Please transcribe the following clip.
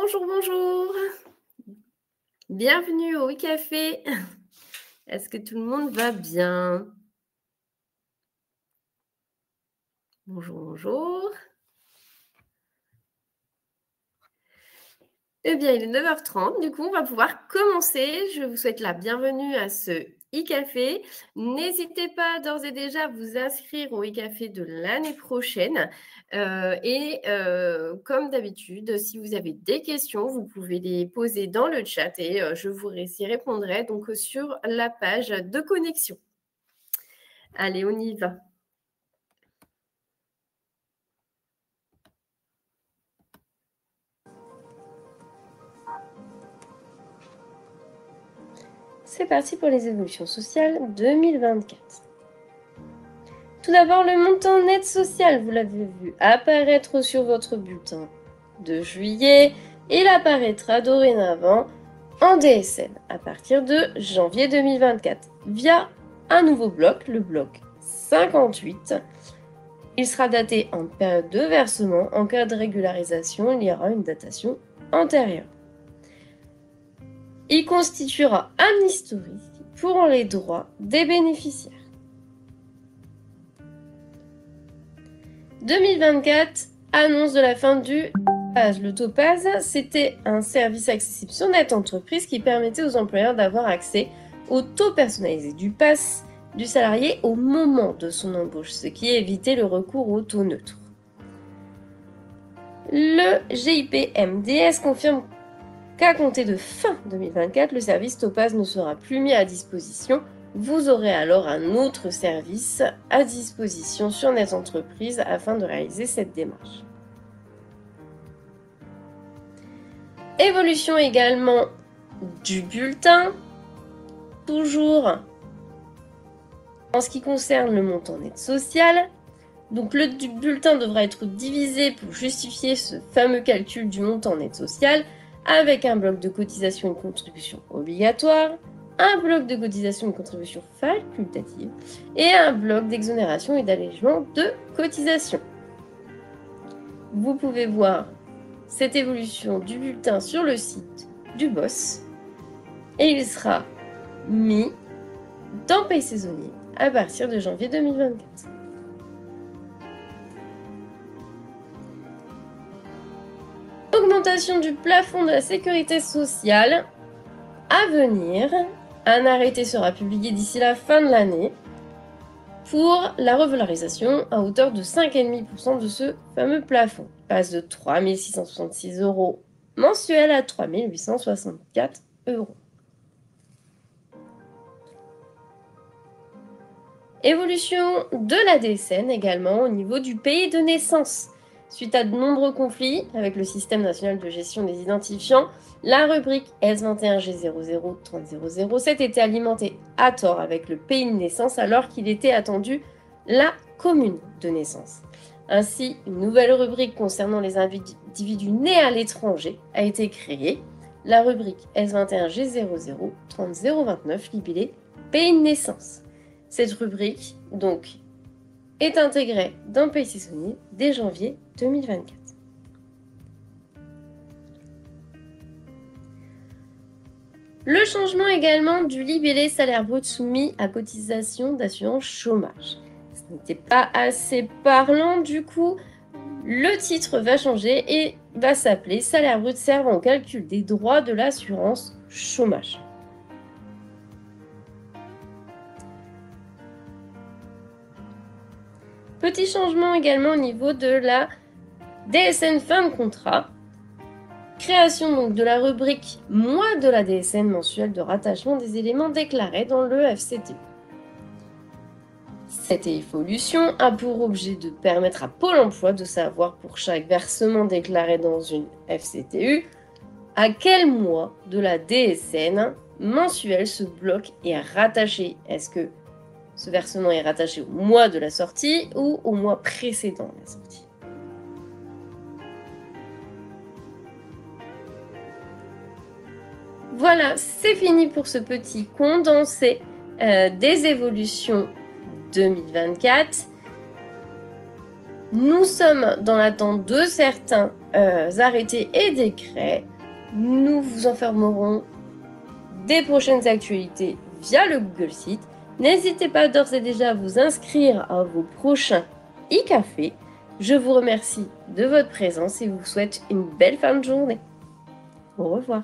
Bonjour, bonjour. Bienvenue au café. Est-ce que tout le monde va bien? Bonjour, bonjour. Eh bien, il est 9h30, du coup, on va pouvoir commencer. Je vous souhaite la bienvenue à ce e-café. N'hésitez pas d'ores et déjà à vous inscrire au e-café de l'année prochaine. Comme d'habitude, si vous avez des questions, vous pouvez les poser dans le chat et je vous y répondrai donc sur la page de connexion. Allez, on y va. C'est parti pour les évolutions sociales 2024. Tout d'abord, le montant net social, vous l'avez vu apparaître sur votre bulletin de juillet. Il apparaîtra dorénavant en DSN à partir de janvier 2024 via un nouveau bloc, le bloc 58. Il sera daté en période de versement. En cas de régularisation, il y aura une datation antérieure. Il constituera un historique pour les droits des bénéficiaires. 2024, annonce de la fin du Topaz. Le Topaz, c'était un service accessible sur Net Entreprise qui permettait aux employeurs d'avoir accès au taux personnalisé du pass du salarié au moment de son embauche, ce qui évitait le recours au taux neutre. Le GIP-MDS confirme qu'à compter de fin 2024, le service Topaz ne sera plus mis à disposition. Vous aurez alors un autre service à disposition sur Net Entreprise afin de réaliser cette démarche. Évolution également du bulletin, toujours en ce qui concerne le montant net social. Donc le bulletin devra être divisé pour justifier ce fameux calcul du montant net social avec un bloc de cotisation et de contribution obligatoire, un bloc de cotisation et de contribution facultative et un bloc d'exonération et d'allègement de cotisation. Vous pouvez voir cette évolution du bulletin sur le site du BOSS et il sera mis dans Paye saisonnier à partir de janvier 2024. Augmentation du plafond de la sécurité sociale à venir. Un arrêté sera publié d'ici la fin de l'année pour la revalorisation à hauteur de 5,5% de ce fameux plafond. Il passe de 3 666 € mensuels à 3 864 €. Évolution de la DSN également au niveau du pays de naissance. Suite à de nombreux conflits avec le système national de gestion des identifiants, la rubrique S21G003007 était alimentée à tort avec le pays de naissance alors qu'il était attendu la commune de naissance. Ainsi, une nouvelle rubrique concernant les individus nés à l'étranger a été créée, la rubrique S21G003029 libellée pays de naissance. Cette rubrique, donc, est intégrée dans Paye saisonnier dès janvier 2024. Le changement également du libellé salaire brut soumis à cotisation d'assurance chômage. Ce n'était pas assez parlant, du coup, le titre va changer et va s'appeler salaire brut servant au calcul des droits de l'assurance chômage. Petit changement également au niveau de la DSN fin de contrat. Création donc de la rubrique mois de la DSN mensuelle de rattachement des éléments déclarés dans le FCTU. Cette évolution a pour objet de permettre à Pôle emploi de savoir pour chaque versement déclaré dans une FCTU à quel mois de la DSN mensuelle ce bloc est rattaché. Est-ce que ce versement est rattaché au mois de la sortie ou au mois précédent la sortie. Voilà, c'est fini pour ce petit condensé des évolutions 2024. Nous sommes dans l'attente de certains arrêtés et décrets, nous vous informerons des prochaines actualités via le Google Site. N'hésitez pas d'ores et déjà à vous inscrire à vos prochains e-cafés. Je vous remercie de votre présence et vous souhaite une belle fin de journée. Au revoir.